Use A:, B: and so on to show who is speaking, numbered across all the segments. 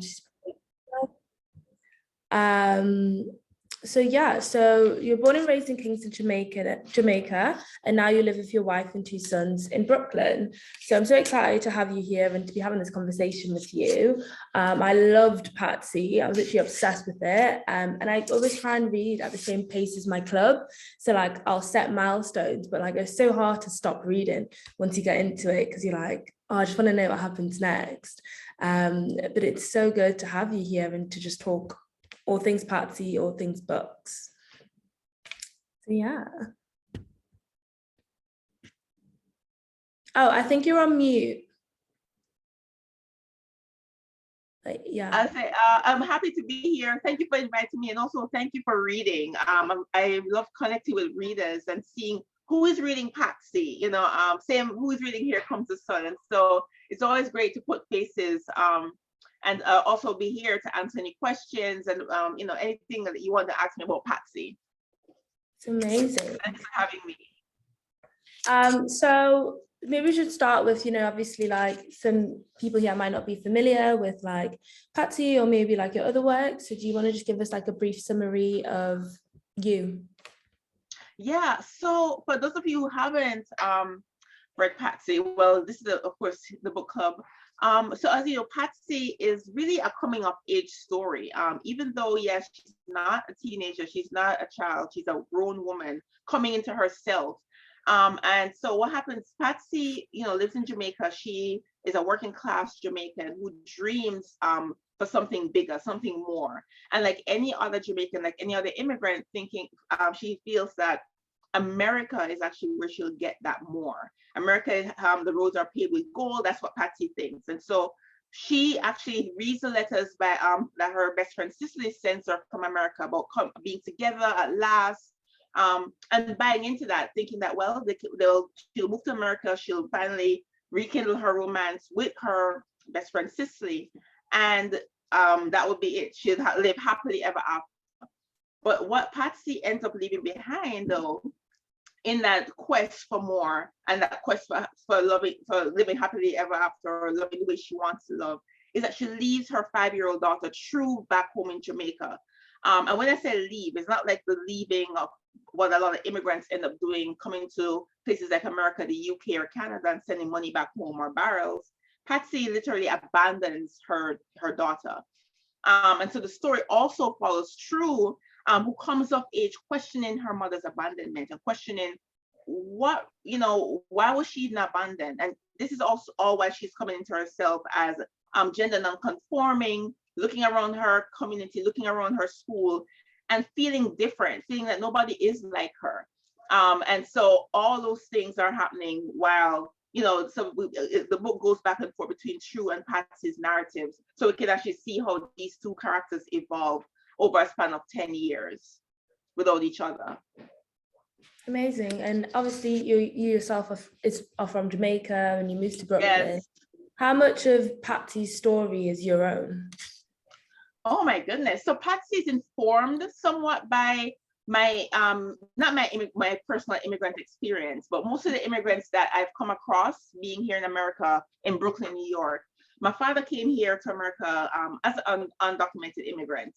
A: She's so yeah, so you're born and raised in Kingston, Jamaica, and now you live with your wife and two sons in Brooklyn. So I'm so excited to have you here and to be having this conversation with you. I loved Patsy. I was literally obsessed with it. And I always try and read at the same pace as my club. So like I'll set milestones, but like it's so hard to stop reading once you get into it because you're like, oh, I just want to know what happens next. But it's so good to have you here and to just talk all things Patsy, all things books. So yeah. Oh, I think you're on mute. Yeah.
B: I say I'm happy to be here. Thank you for inviting me, and also thank you for reading. I love connecting with readers and seeing who is reading Patsy. You know, same who is reading Here Comes the Sun, and so it's always great to put faces. And also be here to answer any questions and you know, anything that you want to ask me about Patsy.
A: It's amazing.
B: Thanks for having me.
A: So maybe we should start with, you know, obviously like some people here might not be familiar with like Patsy or maybe like your other work. So do you want to just give us like a brief summary of you?
B: Yeah, so for those of you who haven't read Patsy, well, this is of course the book club. So as you know, Patsy is really a coming of age story. Even though, yes, she's not a teenager, she's not a child, she's a grown woman coming into herself. And so what happens, Patsy, you know, lives in Jamaica. She is a working class Jamaican who dreams for something bigger, something more. And like any other Jamaican, like any other immigrant thinking, she feels that America is actually where she'll get that more. America, the roads are paved with gold. That's what Patsy thinks. And so she actually reads the letters by that her best friend Cicely sends her from America about being together at last, and buying into that, thinking that, well, she'll move to America, she'll finally rekindle her romance with her best friend Cicely, and that would be it. She'll live happily ever after. But what Patsy ends up leaving behind, though, in that quest for more and that quest for living happily ever after, or loving the way she wants to love, is that she leaves her 5-year-old daughter True back home in Jamaica. And when I say leave, it's not like the leaving of what a lot of immigrants end up doing, coming to places like America, the UK, or Canada and sending money back home or barrels. Patsy literally abandons her daughter. And so the story also follows True, who comes of age questioning her mother's abandonment and questioning what, you know, why was she even abandoned? And this is also all while she's coming into herself as gender non-conforming, looking around her community, looking around her school, and feeling different, feeling that nobody is like her. And so all those things are happening while, you know, so the book goes back and forth between True and Patsy's narratives. So we can actually see how these two characters evolve over a span of 10 years without each other.
A: Amazing. And obviously you yourself are from Jamaica and you moved to Brooklyn. Yes. How much of Patsy's story is your own?
B: Oh my goodness. So Patsy is informed somewhat by my not my personal immigrant experience, but most of the immigrants that I've come across being here in America, in Brooklyn, New York. My father came here to America as an undocumented immigrant.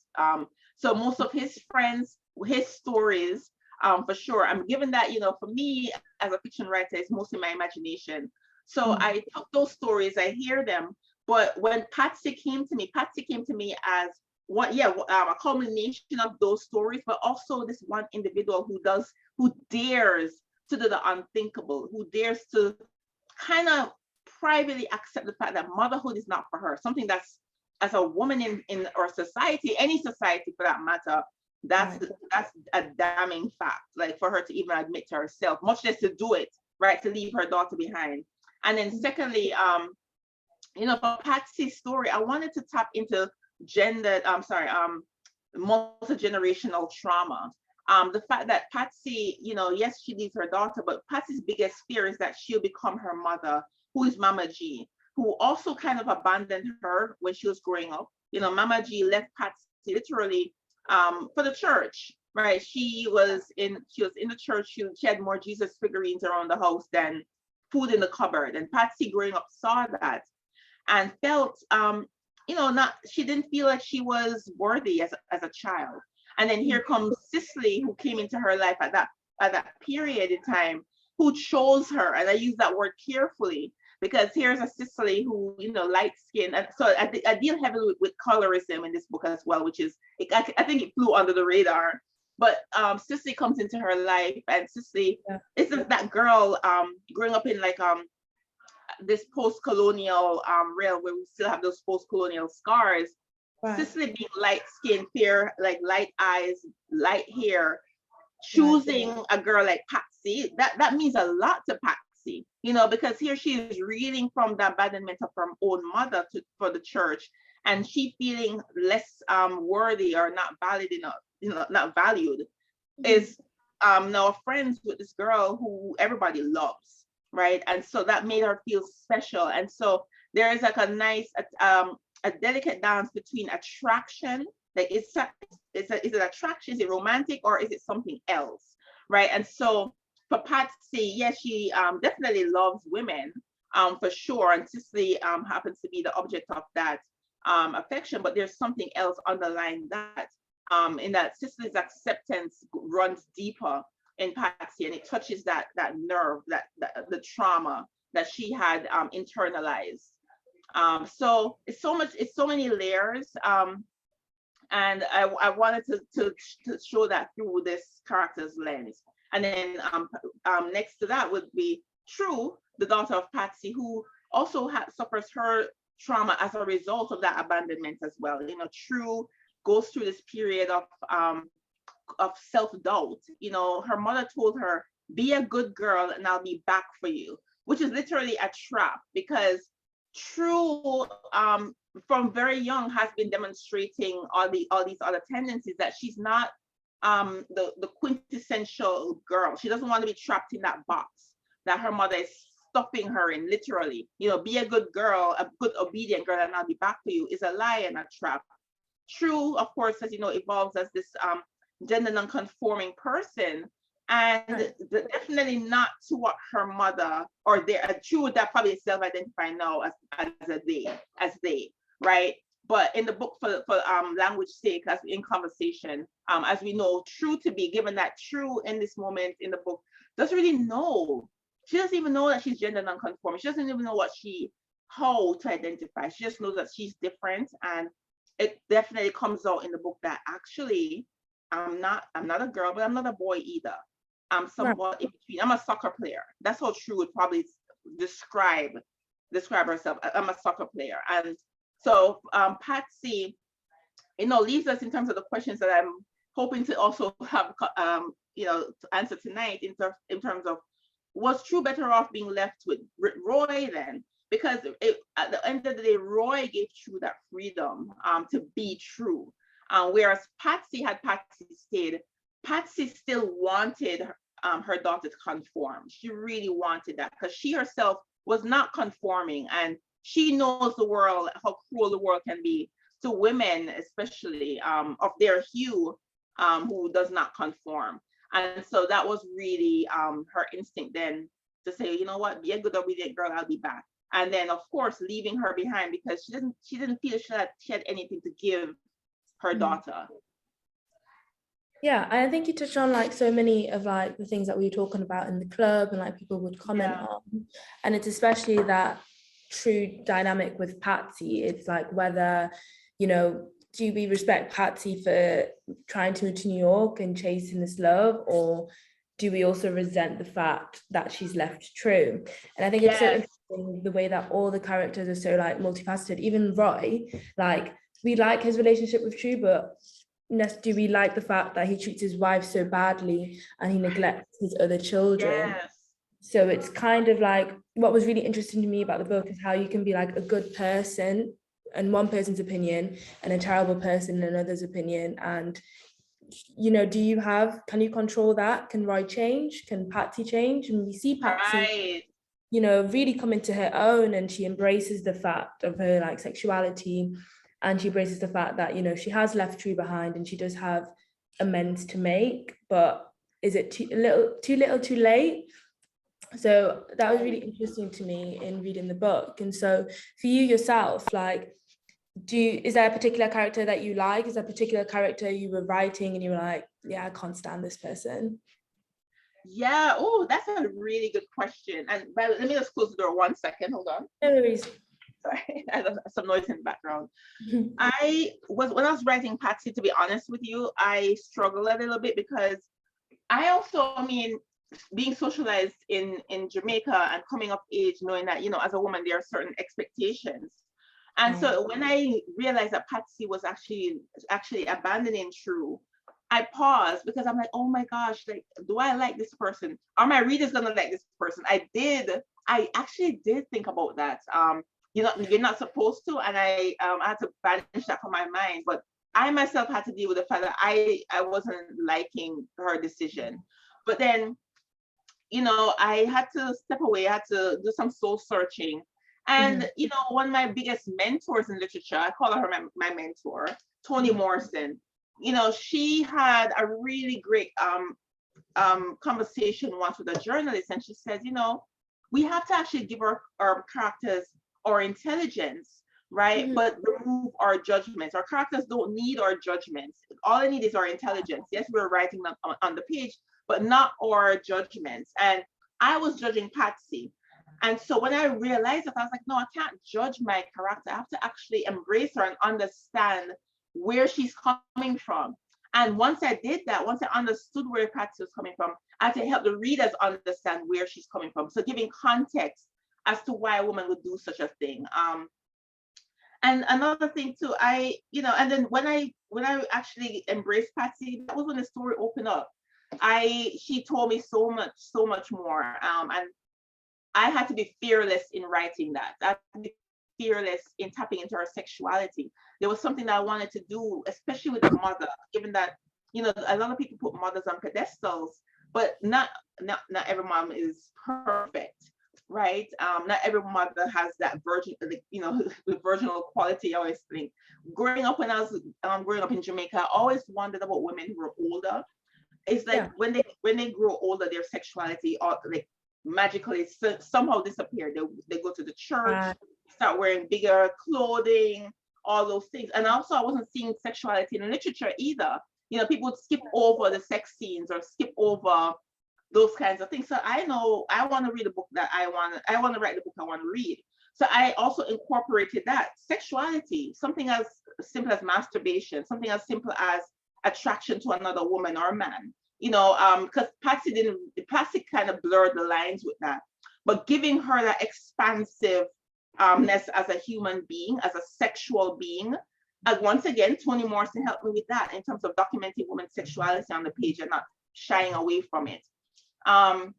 B: So most of his friends, his stories, for sure. I'm given that, you know, for me as a fiction writer, it's mostly my imagination. So I took those stories, I hear them. But when Patsy came to me as a culmination of those stories, but also this one individual who dares to do the unthinkable, who dares to kind of privately accept the fact that motherhood is not for her, something that's, as a woman in our society, any society for that matter, that's a damning fact, like for her to even admit to herself, much less to do it, right, to leave her daughter behind. And then secondly, you know, for Patsy's story, I wanted to tap into multi-generational trauma. The fact that Patsy, you know, yes, she leaves her daughter, but Patsy's biggest fear is that she'll become her mother, who is Mama G, who also kind of abandoned her when she was growing up. You know, Mama G left Patsy literally for the church, right? She was in the church. She had more Jesus figurines around the house than food in the cupboard. And Patsy growing up saw that and felt not, she didn't feel like she was worthy as a child. And then here comes Cicely, who came into her life at that period in time, who chose her. And I use that word carefully, because here's a Cicely who, light skin. And so I deal heavily with colorism in this book as well, which is, I think it flew under the radar. But Cicely comes into her life, and Cicely isn't that girl growing up in like this post-colonial realm where we still have those post-colonial scars. Right. Cicely being light skin, fair, like light eyes, light hair, choosing a girl like Patsy, that means a lot to Patsy, because here she is reeling from the abandonment of her own mother for the church, and she feeling less worthy or not valid enough, not valued, is now friends with this girl who everybody loves, right? And so that made her feel special. And so there is like a nice a delicate dance between attraction, like is it attraction, is it romantic, or is it something else, right? And so for Patsy, yes, she definitely loves women, for sure, and Cicely happens to be the object of that affection, but there's something else underlying that, in that Cicely's acceptance runs deeper in Patsy, and it touches that nerve, that the trauma that she had internalized. So it's so many layers, and I wanted to show that through this character's lens. And then next to that would be True, the daughter of Patsy, who also suffers her trauma as a result of that abandonment as well. True goes through this period of self-doubt. Her mother told her, be a good girl and I'll be back for you, which is literally a trap, because True from very young has been demonstrating all these other tendencies, that she's not the quintessential girl. She doesn't want to be trapped in that box that her mother is stuffing her in, literally. Be a good girl, a good obedient girl, and I'll be back for you, is a lie and a trap. True, of course, as evolves as this gender non-conforming person, and definitely not to what her mother, or True would that probably self-identify now as they, right? But in the book, for language sake, as in conversation, as we know True to be, given that True in this moment in the book doesn't really know. She doesn't even know that she's gender non-conforming. She doesn't even know how to identify. She just knows that she's different, and it definitely comes out in the book that actually I'm not a girl, but I'm not a boy either. I'm somewhat in between. I'm a soccer player. That's how True would probably describe herself. I'm a soccer player. And so Patsy, leaves us in terms of the questions that I'm hoping to also have, to answer tonight, in terms of, was True better off being left with Roy then? Because at the end of the day, Roy gave True that freedom to be True. Whereas Patsy, had Patsy stayed, Patsy still wanted her daughter to conform. She really wanted that, because she herself was not conforming, and she knows the world, how cruel the world can be to women, especially of their hue, who does not conform. And so that was really her instinct then, to say, you know what, be a good obedient girl, I'll be back. And then of course leaving her behind, because she didn't feel she had anything to give her daughter.
A: Yeah, and I think you touched on like so many of like the things that we were talking about in the club, and like people would comment on, and it's especially that True dynamic with Patsy. It's like whether, do we respect Patsy for trying to move to New York and chasing this love, or do we also resent the fact that she's left True? And I think it's so interesting the way that all the characters are so like multifaceted. Even Roy, like we like his relationship with True, but do we like the fact that he treats his wife so badly and he neglects his other children?
B: Yes.
A: So it's kind of like, what was really interesting to me about the book is how you can be like a good person in one person's opinion and a terrible person in another's opinion. And, can you control that? Can Roy change? Can Patsy change? And we see Patsy, really come into her own, and she embraces the fact of her like sexuality, and she embraces the fact that, she has left True behind and she does have amends to make, but is it too little too late? So that was really interesting to me in reading the book. And so for you yourself, like, is there a particular character that you like? Is there a particular character you were writing and you were like, yeah, I can't stand this person?
B: Yeah. Oh, that's a really good question. And but let me just close the door 1 second. Hold on.
A: No worries.
B: Sorry, I have some noise in the background. When I was writing Patsy, to be honest with you, I struggled a little bit because I also, I mean, being socialized in Jamaica and coming of age, knowing that, you know, as a woman, there are certain expectations. And so when I realized that Patsy was actually abandoning True, I paused because I'm like, oh my gosh, like, do I like this person? Are my readers gonna like this person? I actually did think about that. You know, you're not supposed to, and I had to banish that from my mind. But I myself had to deal with the fact that I wasn't liking her decision. But then, you know, I had to step away. I had to do some soul searching. And, you know, one of my biggest mentors in literature, I call her my mentor, Toni Morrison. You know, she had a really great conversation once with a journalist, and she says, you know, we have to actually give our characters our intelligence, right? But remove our judgments. Our characters don't need our judgments. All they need is our intelligence. Yes, we're writing them on the page, but not our judgments. And I was judging Patsy. And so when I realized that, I was like, no, I can't judge my character. I have to actually embrace her and understand where she's coming from. And once I did that, once I understood where Patsy was coming from, I had to help the readers understand where she's coming from. So giving context as to why a woman would do such a thing. And another thing too, you know, and then when I actually embraced Patsy, that was when the story opened up. She told me so much more. And I had to be fearless in writing that. I had to be fearless in tapping into her sexuality. There was something that I wanted to do, especially with the mother, given that, you know, a lot of people put mothers on pedestals, but not every mom is perfect, right? Not every mother has that virgin, you know, the virginal quality. I always think. Growing up, when I was growing up in Jamaica, I always wondered about women who were older. It's like when they grow older, their sexuality like magically somehow disappear. They go to the church, start wearing bigger clothing, all those things. And also, I wasn't seeing sexuality in literature either. You know, people would skip over the sex scenes or skip over those kinds of things. So I know I want to read a book that I want to write the book I want to read. So I also incorporated that sexuality, something as simple as masturbation, something as simple as attraction to another woman or man. You know, because Patsy kind of blurred the lines with that, but giving her that expansiveness as a human being, as a sexual being. And once again, Toni Morrison helped me with that in terms of documenting women's sexuality on the page and not shying away from it. And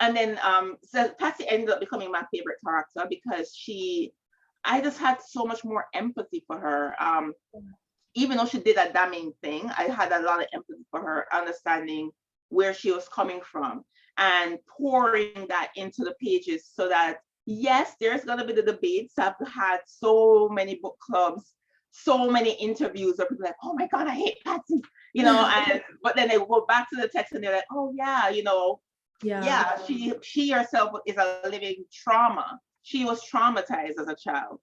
B: then so Patsy ended up becoming my favorite character because I just had so much more empathy for her. Even though she did a damning thing, I had a lot of empathy for her, understanding where she was coming from and pouring that into the pages so that, yes, there's going to be the debates. I've had so many book clubs, so many interviews where people are like, oh my God, I hate Patsy, you know, but then they go back to the text and they're like, oh yeah, you know, yeah, she herself is a living trauma. She was traumatized as a child.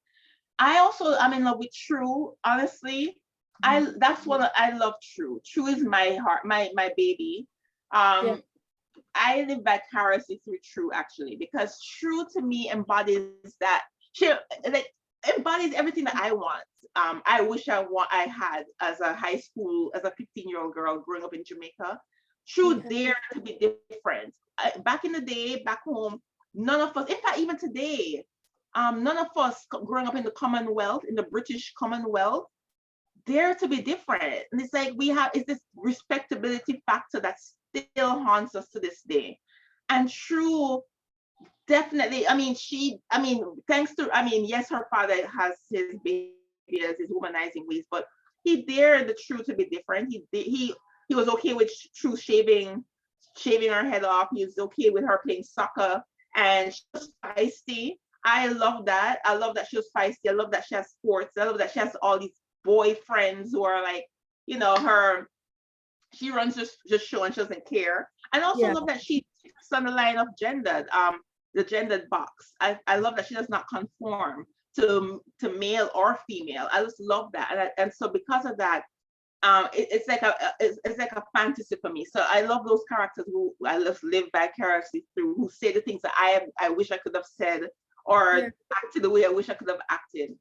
B: I'm in love with True, honestly. That's what I love. True is my heart, my baby. I live vicariously through True, actually, because True to me embodies that. She embodies everything that I want. I wish I had as a high school, as a 15-year-old girl growing up in Jamaica. True dared to be different. Back in the day, back home, none of us, in fact, even today, none of us growing up in the Commonwealth, in the British Commonwealth, dare to be different. And it's like is this respectability factor that still haunts us to this day. And True, definitely, yes, her father has his behaviors, his womanizing ways, but he dared the True to be different. He was okay with True shaving her head off. He was okay with her playing soccer, and she was feisty. I love that. I love that she was feisty. I love that she has sports. I love that she has all these boyfriends who are like, you know, she runs just show and she doesn't care. And also love that she sits on the line of gendered, the gendered box. I love that she does not conform. to male or female. I just love that, and so because of that, it's like a fantasy for me. So I love those characters who I just live vicariously through, who say the things that I wish I could have said, or acted the way I wish I could have acted.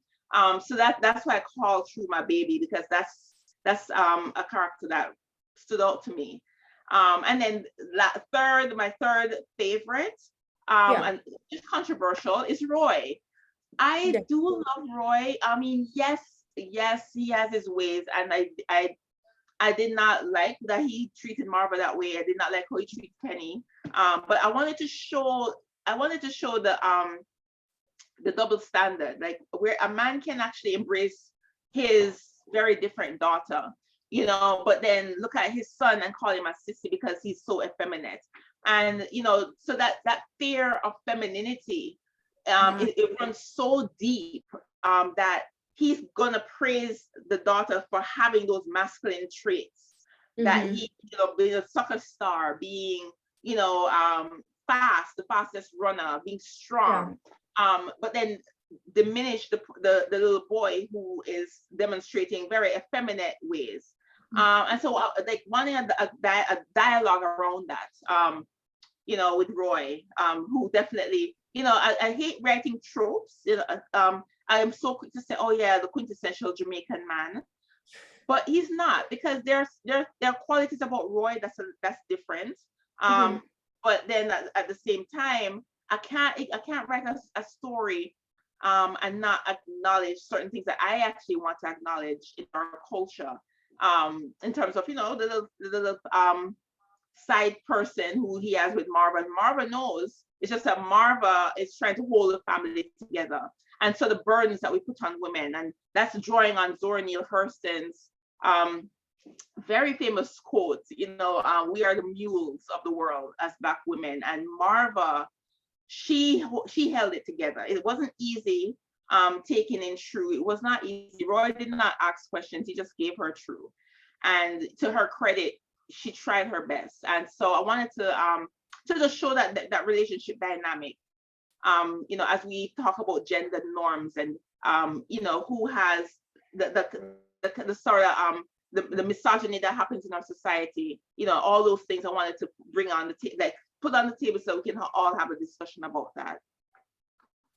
B: So that's why I call True my baby, because that's a character that stood out to me. And then my third favorite, and just controversial, is Roy. I do love Roy. I mean, yes, he has his ways, and I did not like that he treated Marva that way. I did not like how he treated Penny. But I wanted to show the double standard, like where a man can actually embrace his very different daughter, but then look at his son and call him a sissy because he's so effeminate. And so that fear of femininity, it runs so deep, that he's gonna praise the daughter for having those masculine traits, that he, being a soccer star, being, fast, the fastest runner, being strong, but then diminish the little boy who is demonstrating very effeminate ways. And so like wanting a dialogue around that, with Roy, who definitely, I hate writing tropes. I am so quick to say, oh yeah, the quintessential Jamaican man, but he's not, because there are qualities about Roy that's different. But then at the same time, I can't write a story and not acknowledge certain things that I actually want to acknowledge in our culture. In terms of, the little side person who he has with Marva. And Marva knows it's just that Marva is trying to hold the family together. And so the burdens that we put on women, and that's drawing on Zora Neale Hurston's very famous quote, we are the mules of the world as Black women. And Marva, she held it together. It wasn't easy taking in True. It was not easy. Roy did not ask questions. He just gave her True. And to her credit, she tried her best. And so I wanted to just show that relationship dynamic, as we talk about gender norms and, who has the sort of, the misogyny that happens in our society, all those things I wanted to bring on the table, like put on the table, so we can all have a discussion about that.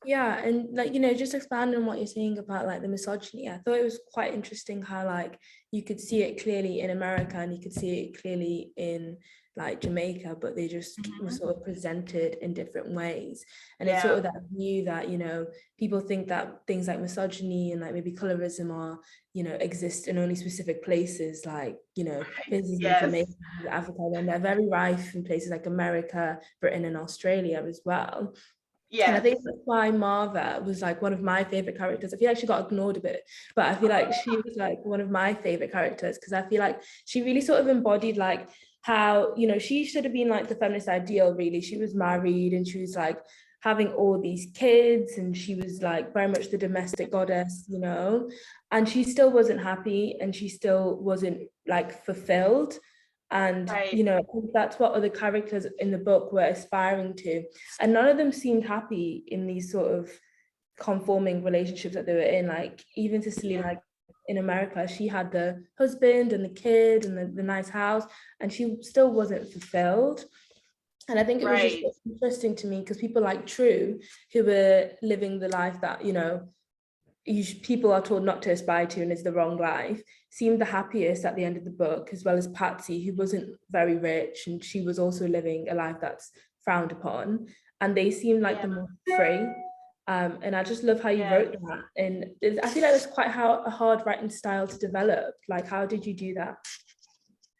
A: Yeah, and just expanding on what you're saying about like the misogyny, I thought it was quite interesting how like you could see it clearly in America and you could see it clearly in like Jamaica, but they just were sort of presented in different ways. And it's sort of that view that, people think that things like misogyny and like maybe colorism are, exist in only specific places, like, places in Jamaica, Africa, and they're very rife in places like America, Britain, and Australia as well. Yeah. And I think that's why Marva was like one of my favorite characters. I feel like she got ignored a bit, but I feel like she was like one of my favorite characters, because I feel like she really sort of embodied like how, she should have been like the feminist ideal, really. She was married and she was like having all these kids, and she was like very much the domestic goddess, and she still wasn't happy and she still wasn't like fulfilled. And I think that's what other characters in the book were aspiring to, and none of them seemed happy in these sort of conforming relationships that they were in. Like even Cicely, like in America, she had the husband and the kid and the nice house, and she still wasn't fulfilled. And I think it was just interesting to me, because people like True, who were living the life that people are told not to aspire to and is the wrong life, seemed the happiest at the end of the book, as well as Patsy, who wasn't very rich, and she was also living a life that's frowned upon, and they seemed like the most free. And I just love how you wrote that, and I feel like it's quite a hard writing style to develop. Like, how did you do that?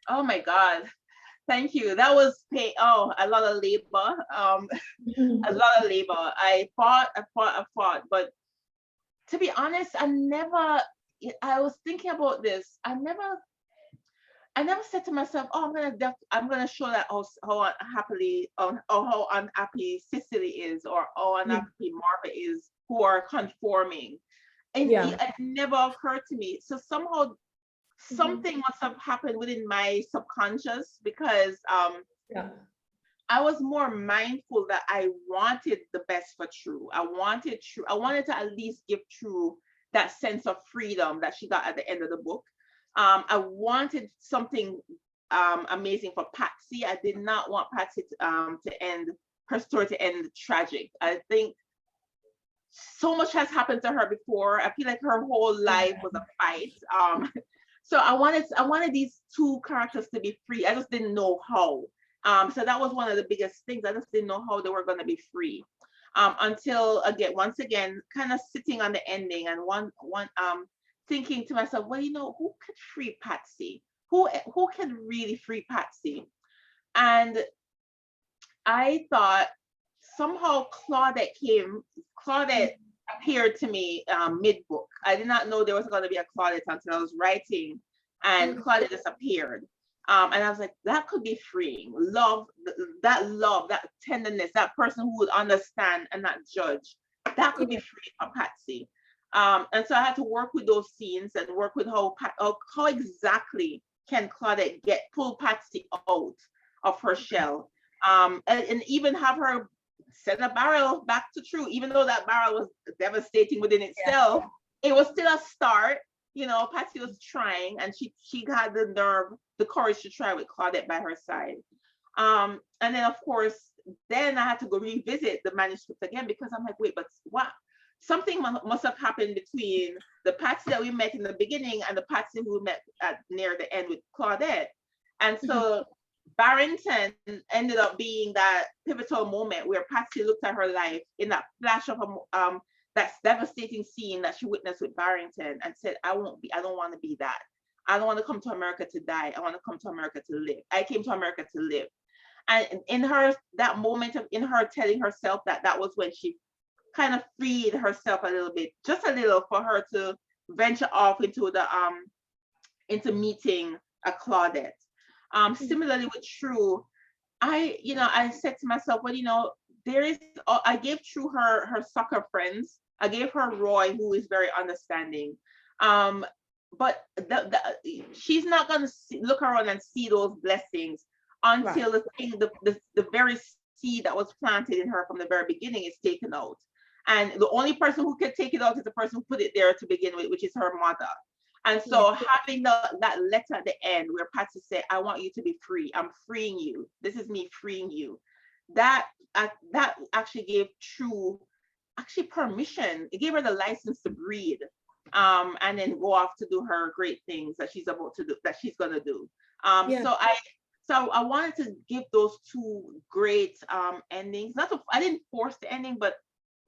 B: Oh my God, thank you. That was a lot of labor. A lot of labor. I fought, but to be honest, I was thinking about this. I never said to myself, oh, I'm gonna show that how unhappy Cicely is, or how unhappy Marva is, who are conforming. And it never occurred to me. So somehow something must have happened within my subconscious, because I was more mindful that I wanted the best for True. I wanted to at least give True that sense of freedom that she got at the end of the book. I wanted something amazing for Patsy. I did not want Patsy to end her story to end tragic. I think so much has happened to her before. I feel like her whole life was a fight. So I wanted these two characters to be free. I just didn't know how. So that was one of the biggest things. I just didn't know how they were going to be free. Until once again, kind of sitting on the ending and thinking to myself, well, who could free Patsy? Who can really free Patsy? And I thought somehow Claudette appeared to me mid-book. I did not know there was going to be a Claudette until I was writing, and Claudette disappeared. And I was like, that could be freeing. Love, that tenderness, that person who would understand and not judge, that could be free for Patsy. And so I had to work with those scenes and work with how exactly can Claudette pull Patsy out of her shell, and even have her send a barrel back to True, even though that barrel was devastating within itself. It was still a start. Patsy was trying, and she had the courage to try with Claudette by her side. And then of course, then I had to go revisit the manuscript again, because I'm like, wait, but what? Something must have happened between the Patsy that we met in the beginning and the Patsy who we met near the end with Claudette. And so Barrington ended up being that pivotal moment where Patsy looked at her life in that flash of that devastating scene that she witnessed with Barrington and said, I don't want to be that. I don't want to come to America to die. I want to come to America to live. I came to America to live. And in her, that moment in her telling herself that was when she kind of freed herself a little bit, just a little, for her to venture off into meeting a Claudette. Similarly with True, I said to myself, well, I gave True her soccer friends. I gave her Roy, who is very understanding. But she's not going to look around and see those blessings until the very seed that was planted in her from the very beginning is taken out. And the only person who can take it out is the person who put it there to begin with, which is her mother. And so having that letter at the end where Patsy said, I want you to be free. I'm freeing you. This is me freeing you. That actually gave True permission. It gave her the license to breathe, and then go off to do her great things that she's about to do, that she's going to do. So I wanted to give those two great endings. I didn't force the ending, but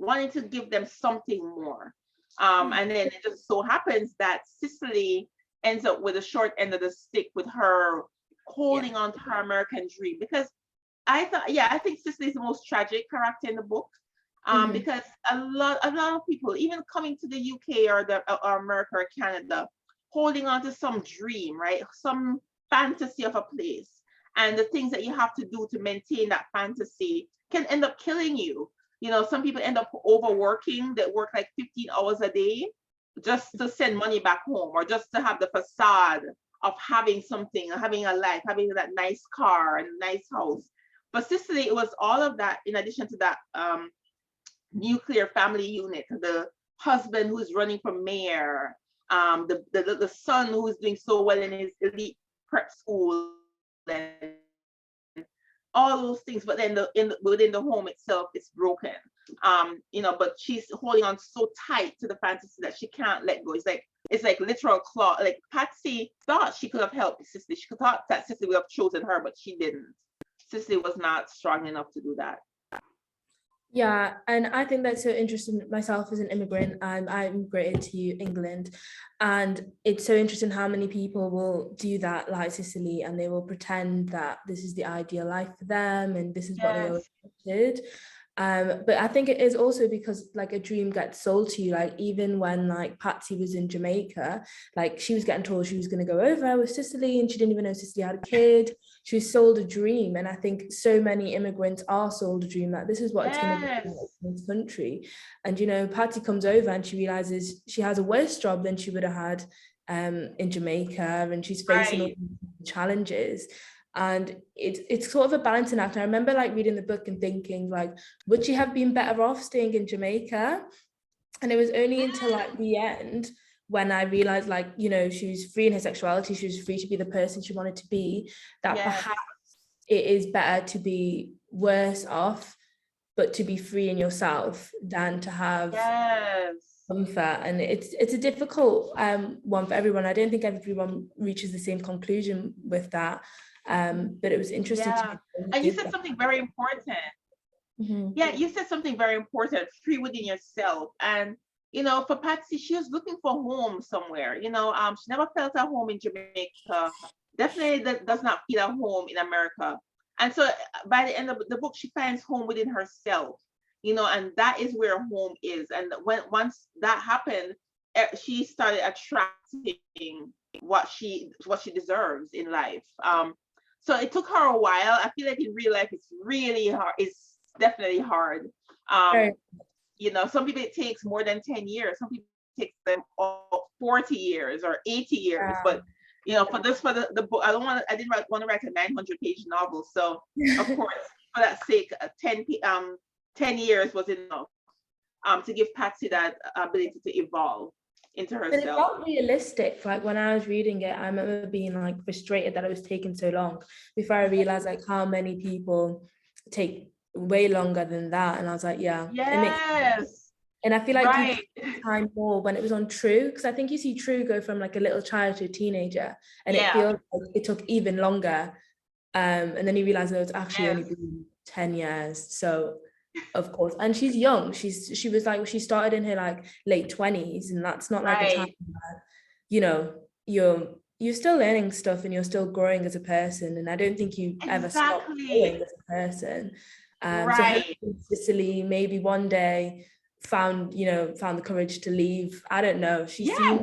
B: wanted to give them something more. And then it just so happens that Cicely ends up with a short end of the stick with her holding on to her American dream, because I think Cicely is the most tragic character in the book, because a lot of people, even coming to the UK or America or Canada, holding on to some dream, right? Some fantasy of a place, and the things that you have to do to maintain that fantasy can end up killing you. Some people end up overworking, that work like 15 hours a day just to send money back home, or just to have the facade of having something, having a life, having that nice car and nice house. But Cicely, it was all of that in addition to that nuclear family unit, the husband who's running for mayor, the son who is doing so well in his elite prep school, and all those things. But then within the home itself, it's broken. But she's holding on so tight to the fantasy that she can't let go. It's like literal claw. Like Patsy thought she could have helped Cicely. She thought that Cicely would have chosen her, but she didn't. Cicely was not strong enough to do that.
A: Yeah, and I think that's so interesting. Myself as an immigrant, I immigrated to England, and it's so interesting how many people will do that, like Cicely, and they will pretend that this is the ideal life for them and this is what they always wanted. But I think it is also because like a dream gets sold to you. Like even when like Patsy was in Jamaica, like she was getting told she was going to go over with Cicely, and she didn't even know Cicely had a kid. She was sold a dream, and I think so many immigrants are sold a dream that this is what it's going to be like in this country. And Patsy comes over and she realizes she has a worse job than she would have had in Jamaica, and she's facing all these challenges. And it's sort of a balancing act. I remember like reading the book and thinking like, would she have been better off staying in Jamaica? And it was only until like the end when I realized, like, you know, she was free in her sexuality, she was free to be the person she wanted to be, that perhaps it is better to be worse off, but to be free in yourself than to have comfort. And it's a difficult one for everyone. I don't think everyone reaches the same conclusion with that. But it was interesting to me.
B: And you said something very important. Yeah, you said something very important, free within yourself. And, you know, for Patsy, she was looking for home somewhere. You know, she never felt at home in Jamaica. Definitely does not feel at home in America. And so by the end of the book, she finds home within herself, you know, and that is where home is. And once that happened, she started attracting what she deserves in life. So it took her a while. I feel like in real life, it's really hard. It's definitely hard. You know, some people it takes more than 10 years. Some people it takes them 40 years or 80 years. But you know, for the book, I didn't want to write a 900-page novel. So of course, for that sake, 10 years was enough to give Patsy that ability to evolve into herself.
A: But it felt realistic. Like when I was reading it, I remember being like frustrated that it was taking so long before I realized like how many people take way longer than that. And I was like, yeah, it makes sense. And I feel like you took time more when it was on True, because I think you see True go from like a little child to a teenager, and it feels like it took even longer. And then you realize that it's actually only been 10 years. So of course, and she's young. She was like, she started in her like late 20s, and that's not like a time where, you know, you're still learning stuff and you're still growing as a person. And I don't think you ever stop growing as a person. So Sicily maybe one day found the courage to leave. I don't know.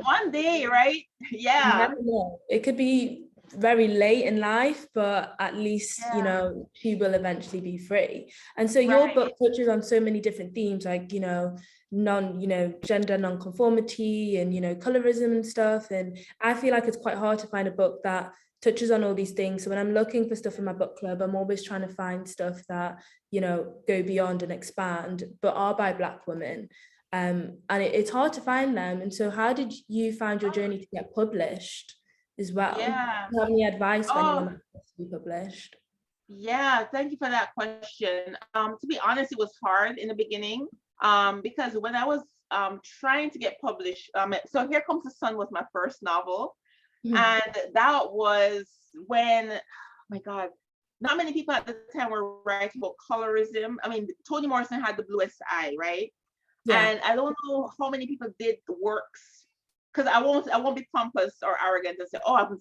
B: One day, right? Yeah.
A: You never know. It could be very late in life, but at least you know she will eventually be free. And so your book touches on so many different themes, like gender non-conformity and colorism and stuff. And I feel like it's quite hard to find a book that touches on all these things. So when I'm looking for stuff in my book club, I'm always trying to find stuff that go beyond and expand, but are by Black women. And it's hard to find them. And so how did you find your journey to get published as well? Do you have any advice for anyone that wants to be published?
B: Yeah, thank you for that question. To be honest, it was hard in the beginning because when I was trying to get published, so Here Comes the Sun was my first novel. And that was when, oh my God, not many people at the time were writing about colorism. I mean, Toni Morrison had The Bluest Eye, right? And I don't know how many people did the works, because I won't be pompous or arrogant and say, oh, I'm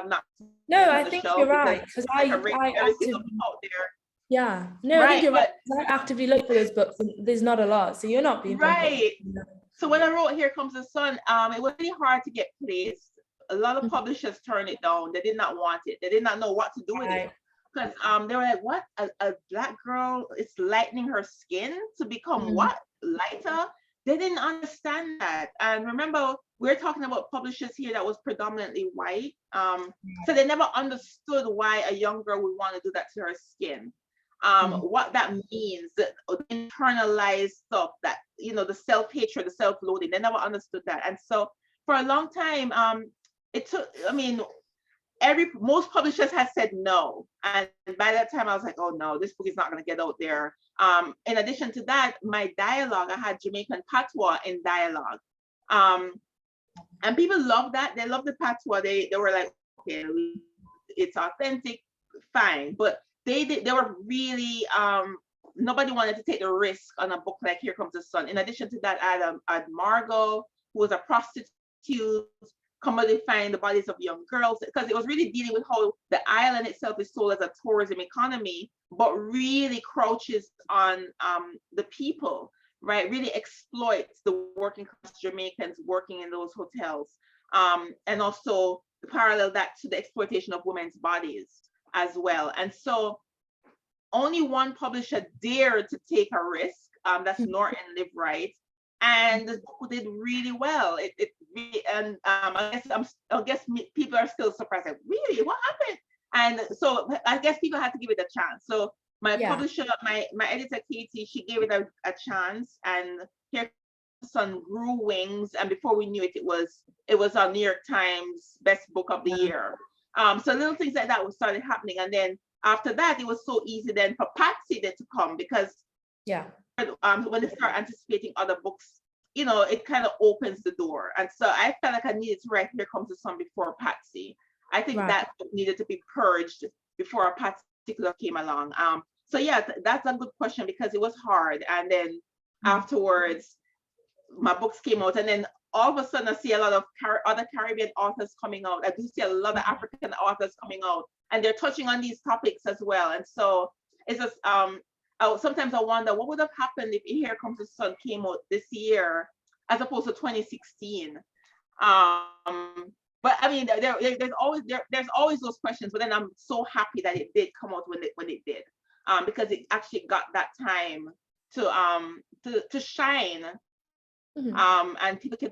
B: not.
A: No, I think you're right, because I actively, out there. Yeah, no, I think you're right. I actively look for those books, and there's not a lot, so you're not being
B: right. So when I wrote Here Comes the Sun, it was really hard to get placed. A lot of publishers turned it down. They did not want it. They did not know what to do with it, because they were like, what, a Black girl is lightening her skin to become what, lighter? They didn't understand that. And remember, we're talking about publishers here that was predominantly white. So they never understood why a young girl would want to do that to her skin. What that means, the internalized stuff, that, the self-hatred, the self-loathing, they never understood that. And so for a long time, it took, most publishers had said no. And by that time I was like, oh no, this book is not going to get out there. In addition to that, my dialogue, I had Jamaican patois in dialogue. And people loved that. They loved the patois. They were like, okay, it's authentic, fine. But they were really, nobody wanted to take the risk on a book like Here Comes the Sun. In addition to that, I had Margot, who was a prostitute, commodifying the bodies of young girls, because it was really dealing with how the island itself is sold as a tourism economy, but really crouches on the people, right? Really exploits the working class Jamaicans working in those hotels, and also parallel that to the exploitation of women's bodies as well. And so only one publisher dared to take a risk, that's Norton Live Right. And the book did really well. I guess people are still surprised. Like, really, what happened? And so I guess people had to give it a chance. So my
A: Yeah.
B: publisher, my editor Katie, she gave it a chance, and Here Comes the Sun grew wings, and before we knew it, it was on New York Times best book of the year. So little things like that started happening, and then after that, it was so easy then for Patsy then to come, because when they start anticipating other books, it kind of opens the door. And so I felt like I needed to write Here Comes the Sun before Patsy. I think that book needed to be purged before a Patsy came along. So yeah, that's a good question, because it was hard. And then afterwards, my books came out, and then all of a sudden I see a lot of other Caribbean authors coming out. I do see a lot of African authors coming out, and they're touching on these topics as well. And so it's just sometimes I wonder what would have happened if Here Comes the Sun came out this year as opposed to 2016. But I mean, there's always those questions. But then I'm so happy that it did come out when it did, because it actually got that time to shine. And people can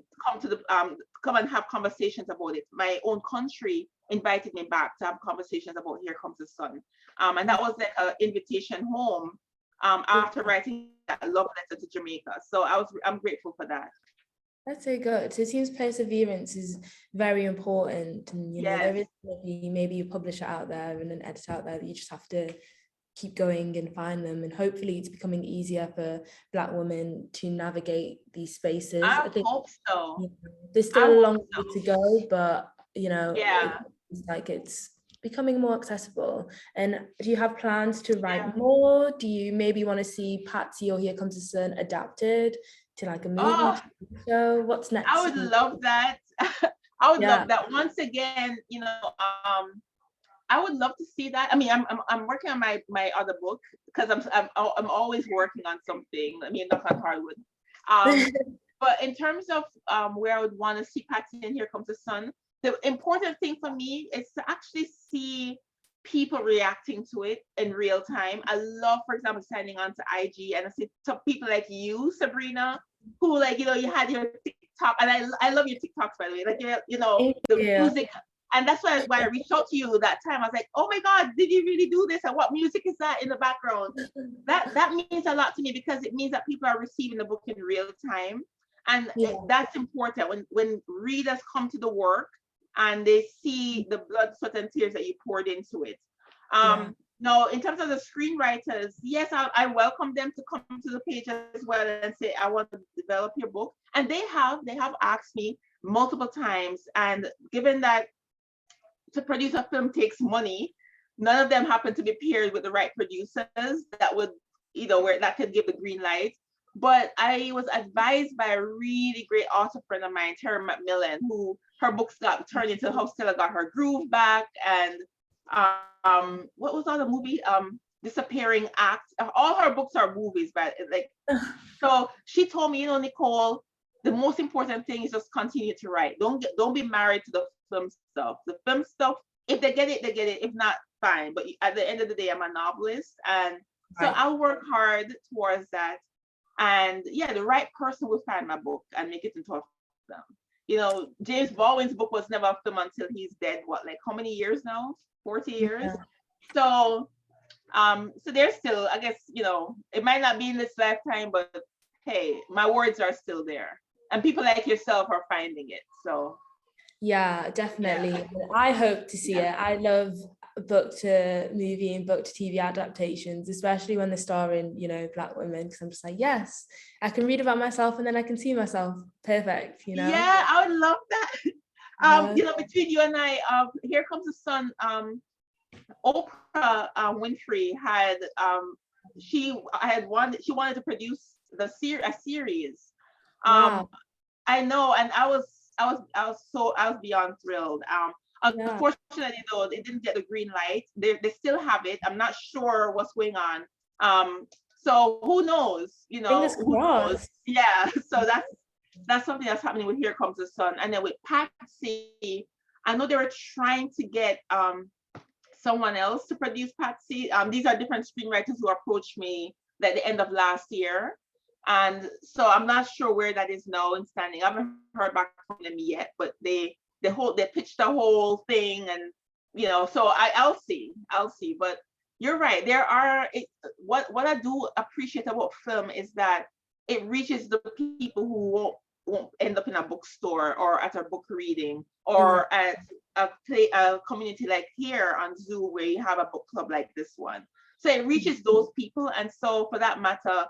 B: come and have conversations about it. My own country invited me back to have conversations about Here Comes the Sun, and that was like an invitation home after writing that love letter to Jamaica. So I'm grateful for that.
A: That's so good. So it seems perseverance is very important, and there is maybe a publisher out there and an editor out there that you just have to keep going and find them, and hopefully it's becoming easier for Black women to navigate these spaces.
B: I think hope so.
A: There's still a long way to go, but it's like it's becoming more accessible. And do you have plans to write more? Do you maybe want to see Patsy or Here Comes the Sun adapted to like a movie show? What's next?
B: I would love that. I would love that. Once again, I would love to see that. I mean, I'm working on my other book, because I'm always working on something. I mean, knock on hardwood. But in terms of where I would want to see Patsy and Here Comes the Sun, the important thing for me is to actually see people reacting to it in real time. I love, for example, signing on to IG and I see some people like you, Sabrina, who you had your TikTok, and I love your TikToks, by the way, the music. And that's why I reached out to you that time. I was like, oh my God, did you really do this? And what music is that in the background? That means a lot to me, because it means that people are receiving the book in real time. And that's important when readers come to the work and they see the blood, sweat, and tears that you poured into it. Now, in terms of the screenwriters, yes, I welcome them to come to the page as well and say, I want to develop your book. And they have asked me multiple times. And given that to produce a film takes money, none of them happen to be paired with the right producers that would, where that could give the green light. But I was advised by a really great author friend of mine, Tara McMillan, who her books got turned into How Stella Got Her Groove Back, and what was all the movie? Disappearing Act. All her books are movies, but so she told me, Nicole, the most important thing is just continue to write. Don't be married to the film stuff. The film stuff, if they get it, they get it. If not, fine. But at the end of the day, I'm a novelist, and so I'll work hard towards that. And the right person will find my book and make it into a film. James Baldwin's book was never a film until he's dead. What, like how many years now? 40 years. So there's still, I guess, it might not be in this lifetime, but hey, my words are still there, and people like yourself are finding it. So
A: yeah, definitely. I hope to see it. I love book to movie and book to TV adaptations, especially when they're starring, Black women, because I'm just like, yes, I can read about myself and then I can see myself. Perfect,
B: Yeah, I would love that. Between you and I, Here Comes the Sun, Oprah Winfrey she wanted to produce a series.
A: Wow.
B: I know, and I was beyond thrilled. Unfortunately, though, they didn't get the green light. They still have it. I'm not sure what's going on. So who knows?
A: Fingers crossed.
B: Yeah. So that's something that's happening with Here Comes the Sun. And then with Patsy, I know they were trying to get someone else to produce Patsy. These are different screenwriters who approached me at the end of last year. And so I'm not sure where that is now in standing. I haven't heard back from them yet, but they pitched the whole thing, and so I'll see, but you're right. There are, what I do appreciate about film is that it reaches the people who won't end up in a bookstore or at a book reading or at a community like here on Zoom where you have a book club like this one. So it reaches those people, and so for that matter,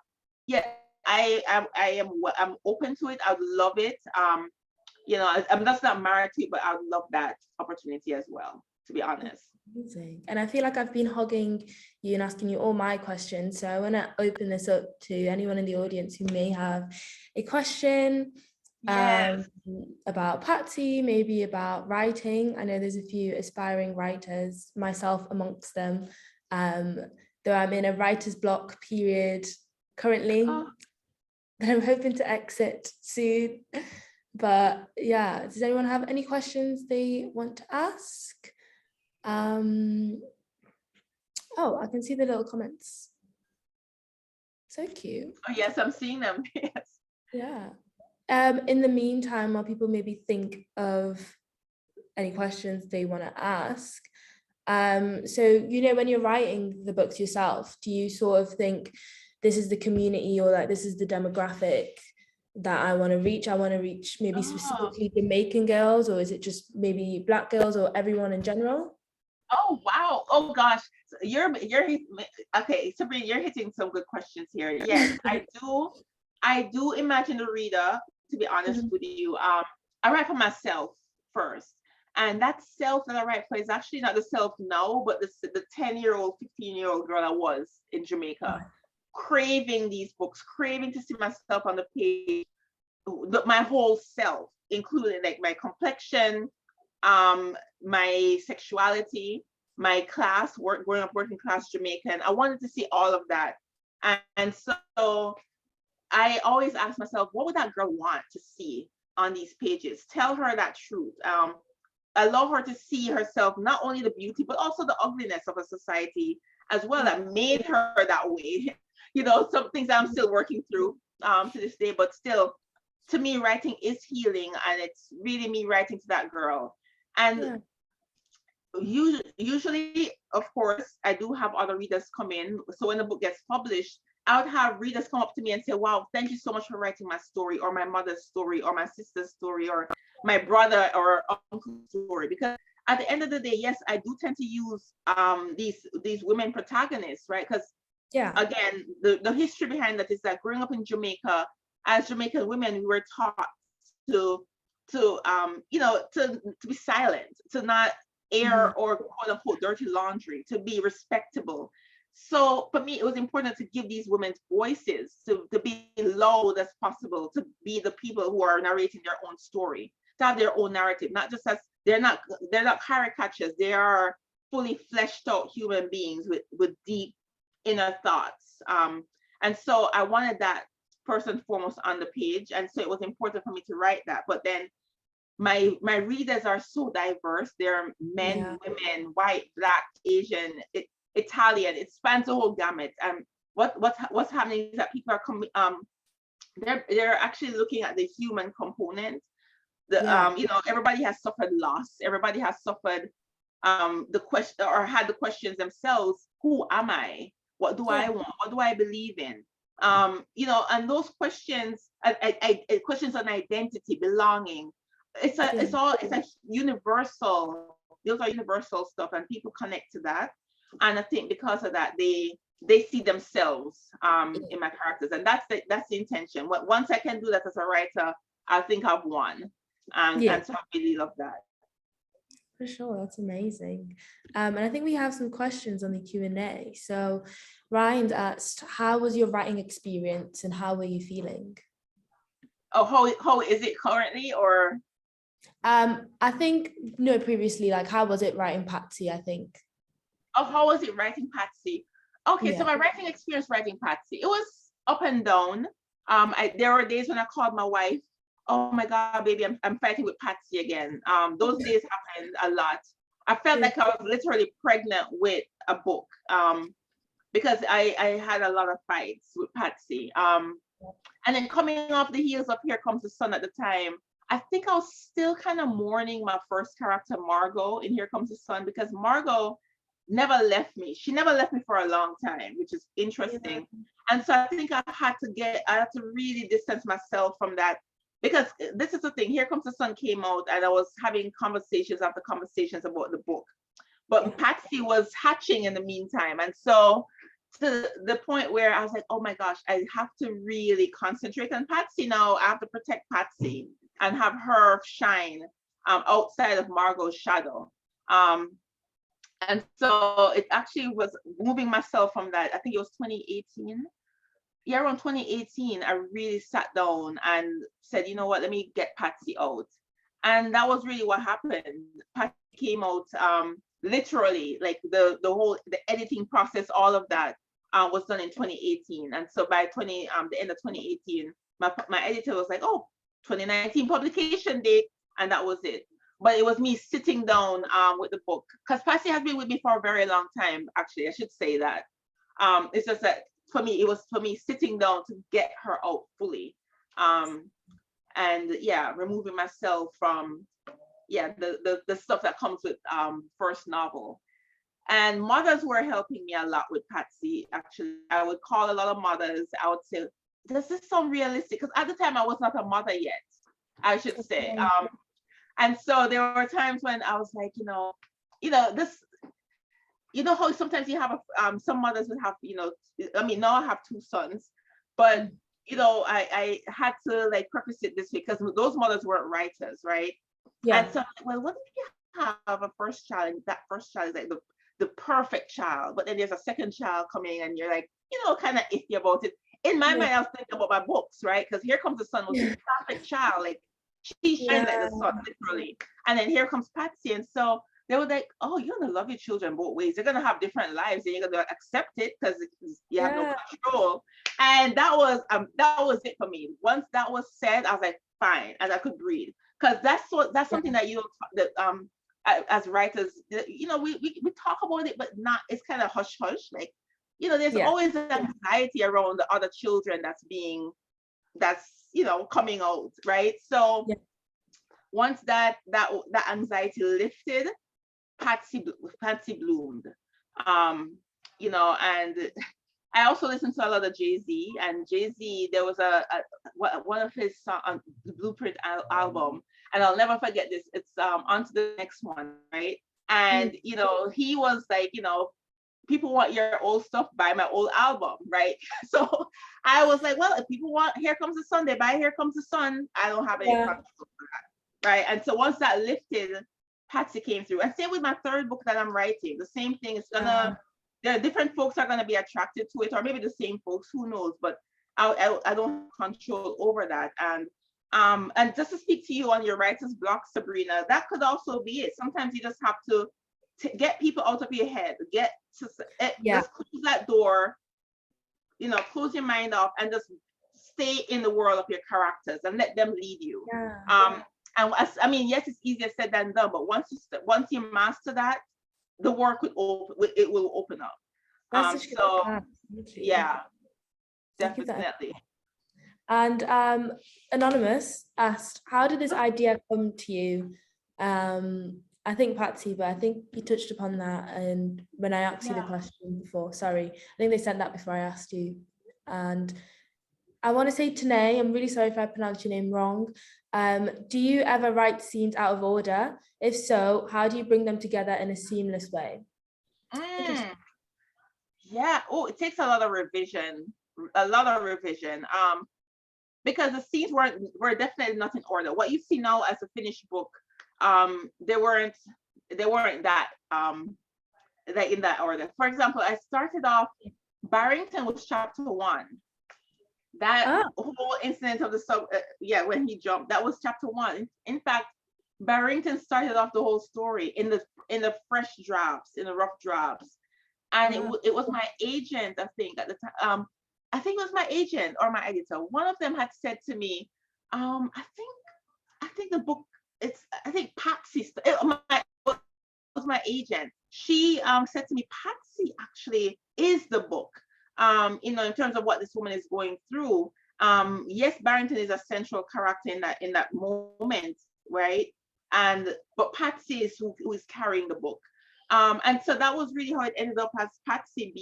B: yeah, I'm open to it. I'd love it. I'm just not married to it, but I would love that opportunity as well, to be honest.
A: Amazing. And I feel like I've been hogging you and asking you all my questions. So I want to open this up to anyone in the audience who may have a question about Patsy, maybe about writing. I know there's a few aspiring writers, myself amongst them, though I'm in a writer's block period currently that I'm hoping to exit soon. But yeah, does anyone have any questions they want to ask? Oh, I can see the little comments. So cute.
B: Oh yes, I'm seeing them. Yes.
A: Yeah. In the meantime, while people maybe think of any questions they want to ask, so when you're writing the books yourself, do you sort of think this is the community, or like this is the demographic that I want to reach? I want to reach maybe specifically Jamaican girls, or is it just maybe Black girls, or everyone in general?
B: Oh wow! Oh gosh, you're okay, Sabrina. You're hitting some good questions here. Yes, I do imagine the reader. To be honest with you, I write for myself first, and that self that I write for is actually not the self now, but the 10-year-old, 15-year-old girl I was in Jamaica, craving these books, craving to see myself on the page, my whole self, including like my complexion, my sexuality, my class, growing up working class Jamaican. I wanted to see all of that. And so I always ask myself, what would that girl want to see on these pages? Tell her that truth. Allow her to see herself, not only the beauty, but also the ugliness of a society as well that made her that way. Some things I'm still working through to this day, but still, to me, writing is healing, and it's really me writing to that girl. And usually, of course, I do have other readers come in. So when the book gets published, I would have readers come up to me and say, wow, thank you so much for writing my story, or my mother's story, or my sister's story, or my brother or uncle's story. Because at the end of the day, yes, I do tend to use these women protagonists, right? Because again, the history behind that is that growing up in Jamaica, as Jamaican women, we were taught to be silent, to not air or quote unquote dirty laundry, to be respectable. So for me, it was important to give these women voices, to be loud as possible, to be the people who are narrating their own story, to have their own narrative, not just as they're not caricatures, they are fully fleshed out human beings with deep inner thoughts. And so I wanted that first and foremost on the page. And so it was important for me to write that. But then my readers are so diverse. They're men, women, white, Black, Asian, Italian. It spans the whole gamut. And what's happening is that people are coming. They're actually looking at the human component. Everybody has suffered loss. Everybody has suffered the question, or had the questions themselves. Who am I? What do I want? What do I believe in? And those questions, questions on identity, belonging. It's a universal. Those are universal stuff, and people connect to that. And I think because of that, they see themselves in my characters, and that's the intention. Once I can do that as a writer, I think I've won, and so I really love that.
A: For sure, that's amazing. And I think we have some questions on the Q&A. So Ryan's asked, how was your writing experience and how were you feeling?
B: Oh, how is it currently, or?
A: I think, previously, like, how was it writing Patsy, I think?
B: Oh, how was it writing Patsy? Okay, so my writing experience writing Patsy, it was up and down. There were days when I called my wife, oh my God, baby, I'm fighting with Patsy again. Those days happened a lot. I felt like I was literally pregnant with a book because I had a lot of fights with Patsy. And then coming off the heels of Here Comes the Sun at the time, I think I was still kind of mourning my first character, Margot, in Here Comes the Sun, because Margot never left me. She never left me for a long time, which is interesting. Yeah. And so I think I had to really distance myself from that, because this is the thing. Here Comes the Sun came out, and I was having conversations after conversations about the book. But Patsy was hatching in the meantime. And so to the point where I was like, oh my gosh, I have to really concentrate on Patsy now. I have to protect Patsy and have her shine outside of Margot's shadow. And so it actually was moving myself from that. I think it was 2018. Yeah, around 2018, I really sat down and said, you know what, let me get Patsy out. And that was really what happened. Patsy came out literally, like the editing process, all of that was done in 2018. And so by the end of 2018, my editor was like, oh, 2019 publication date, and that was it. But it was me sitting down with the book, because Patsy has been with me for a very long time, actually, I should say that. It's just that for me, it was for me sitting down to get her out fully. And yeah, removing myself from the stuff that comes with first novel. And mothers were helping me a lot with Patsy. Actually, I would call a lot of mothers. I would say, does this sound realistic? Because at the time I was not a mother yet, I should say. And so there were times when I was like, how sometimes you have some mothers would have, now I have two sons, but I had to like preface it this way, because those mothers weren't writers, right? Yeah. And so, well, what if you have a first child, and that first child is like the perfect child, but then there's a second child coming, and you're like, kind of iffy about it. In my mind, I was thinking about my books, right? Because Here Comes the Sun was the perfect child, like she shines like the sun, literally. And then here comes Patsy, and so they were like, oh, you're gonna love your children both ways. They're gonna have different lives, and you're gonna accept it because you have no control. And that was it for me. Once that was said, I was like, fine, and I could breathe. Because that's something that as writers, we talk about it, but not, it's kind of hush hush. Like, there's always an anxiety around the other children that's coming out, right? So once that anxiety lifted, Patsy bloomed. And I also listened to a lot of Jay-Z, and Jay-Z, there was one of his songs, the Blueprint album, and I'll never forget this. It's On to the Next One, right? And he was like, people want your old stuff, buy my old album, right? So I was like, well, if people want Here Comes the Sun, they buy Here Comes the Sun. I don't have any control for that, right? And so once that lifted, Patsy came through. And same with my third book that I'm writing, the same thing. It's gonna, there are different folks are gonna be attracted to it, or maybe the same folks, who knows? But I don't control over that. And just to speak to you on your writer's block, Sabrina, that could also be it. Sometimes you just have to get people out of your head, just close that door, close your mind off, and just stay in the world of your characters and let them lead you. And yes, it's easier said than done, but once you master that, the work will open up. Definitely.
A: And Anonymous asked, how did this idea come to you? I think Patsy, but I think you touched upon that, and when I asked you the question before, sorry, I think they sent that before I asked you. And I want to say Tanae, I'm really sorry if I pronounced your name wrong. Do you ever write scenes out of order? If so, how do you bring them together in a seamless way?
B: Yeah. Oh, it takes a lot of revision. Because the scenes were definitely not in order. What you see now as a finished book, they weren't that like in that order. For example, I started off, Barrington was chapter 1. That whole incident of the when he jumped, that was chapter 1. In fact, Barrington started off the whole story in the fresh drafts, in the rough drafts, and it was my agent, I think at the time. I think it was my agent or my editor. One of them had said to me, I think the book, I think Patsy, was my agent. She said to me, Patsy actually is the book, in terms of what this woman is going through. yes, Barrington is a central character in that moment, right? But Patsy is who is carrying the book. And so that was really how it ended up, as Patsy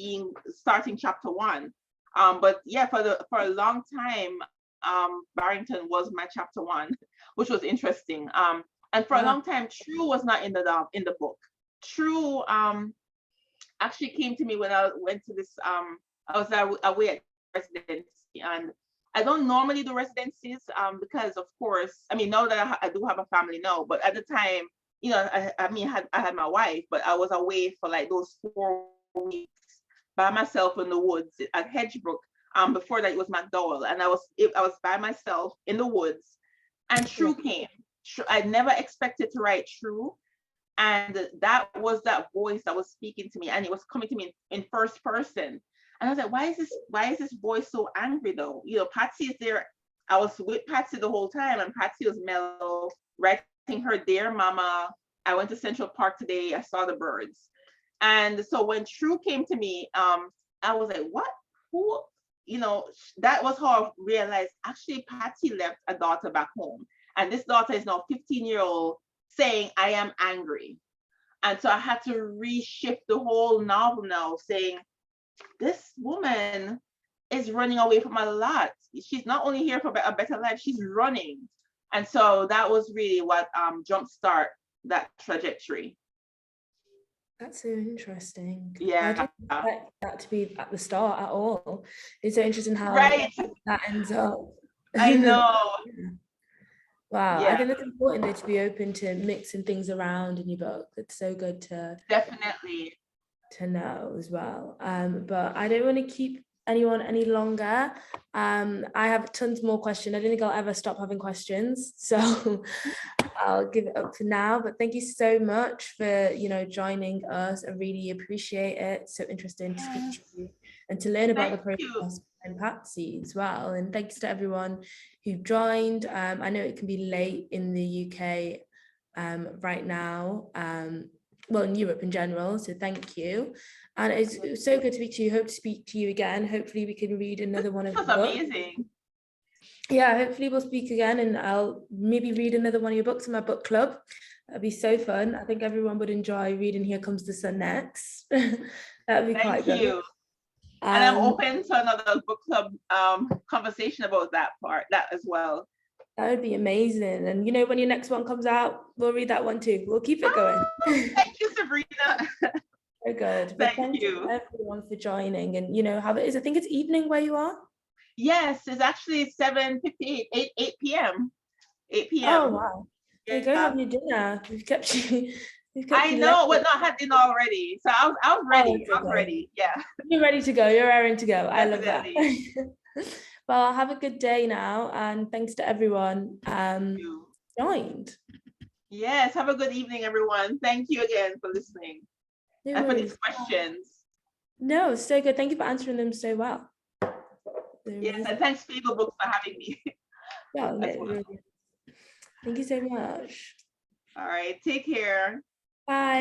B: starting chapter 1. But yeah, for a long time, Barrington was my chapter 1, which was interesting. And for a long time, True was not in the book. True actually came to me when I went to this. I was away at residency, and I don't normally do residencies because, of course, I mean, now that I do have a family now, but at the time, you know, I had my wife, but I was away for like those 4 weeks by myself in the woods at Hedgebrook. Before that, it was McDowell, and I was by myself in the woods, and True came. I never expected to write True, and that was that voice that was speaking to me, and it was coming to me in first person. And I was like, why is this voice so angry though? You know, Patsy is there. I was with Patsy the whole time, and Patsy was mellow, writing her Dear Mama. I went to Central Park today. I saw the birds. And so when True came to me, I was like, what? Who? You know, that was how I realized actually Patsy left a daughter back home. And this daughter is now 15-year-old saying, I am angry. And so I had to reshift the whole novel now, saying, this woman is running away from a lot. She's not only here for a better life, she's running. And so that was really what jumpstart that trajectory.
A: That's so interesting.
B: Yeah.
A: I didn't expect that to be at the start at all. It's so interesting how that ends up.
B: I know.
A: Wow.
B: Yeah.
A: I think it's important though to be open to mixing things around in your book. It's so good to
B: definitely
A: to know as well. But I don't want to keep anyone any longer. I have tons more questions. I don't think I'll ever stop having questions, so I'll give it up for now. But thank you so much for joining us. I really appreciate it. It's so interesting to speak to you and to learn about the process and Patsy as well. And thanks to everyone who joined. I know it can be late in the UK right now. Well, in Europe in general, so thank you. And it was so good to speak to you. Hope to speak to you again. Hopefully we can read another one of your books.
B: Amazing.
A: Yeah, hopefully we'll speak again, and I'll maybe read another one of your books in my book club. That'd be so fun. I think everyone would enjoy reading Here Comes the Sun next. That'd be quite good. Thank you.
B: And I'm open to another book club conversation about that as well.
A: That would be amazing. And when your next one comes out, we'll read that one too. We'll keep it going.
B: Thank you, Sabrina.
A: Very good. But
B: thank you
A: everyone for joining. And how it is. I think it's evening where you are.
B: Yes, it's actually 7:58, 8 p.m. 8 p.m.
A: Oh wow. Yeah. Go have your dinner. We've kept you.
B: I know, but not had dinner already. So I was ready. I was ready. Yeah.
A: You're ready to go. You're raring to go. Definitely. I love that. Well, have a good day now, and thanks to everyone joined.
B: Yes, have a good evening, everyone. Thank you again for listening and for these questions.
A: No, so good. Thank you for answering them so well.
B: Yes, and thanks Fable Books for having me.
A: Yeah, thank you so much.
B: All right, take care.
A: Bye.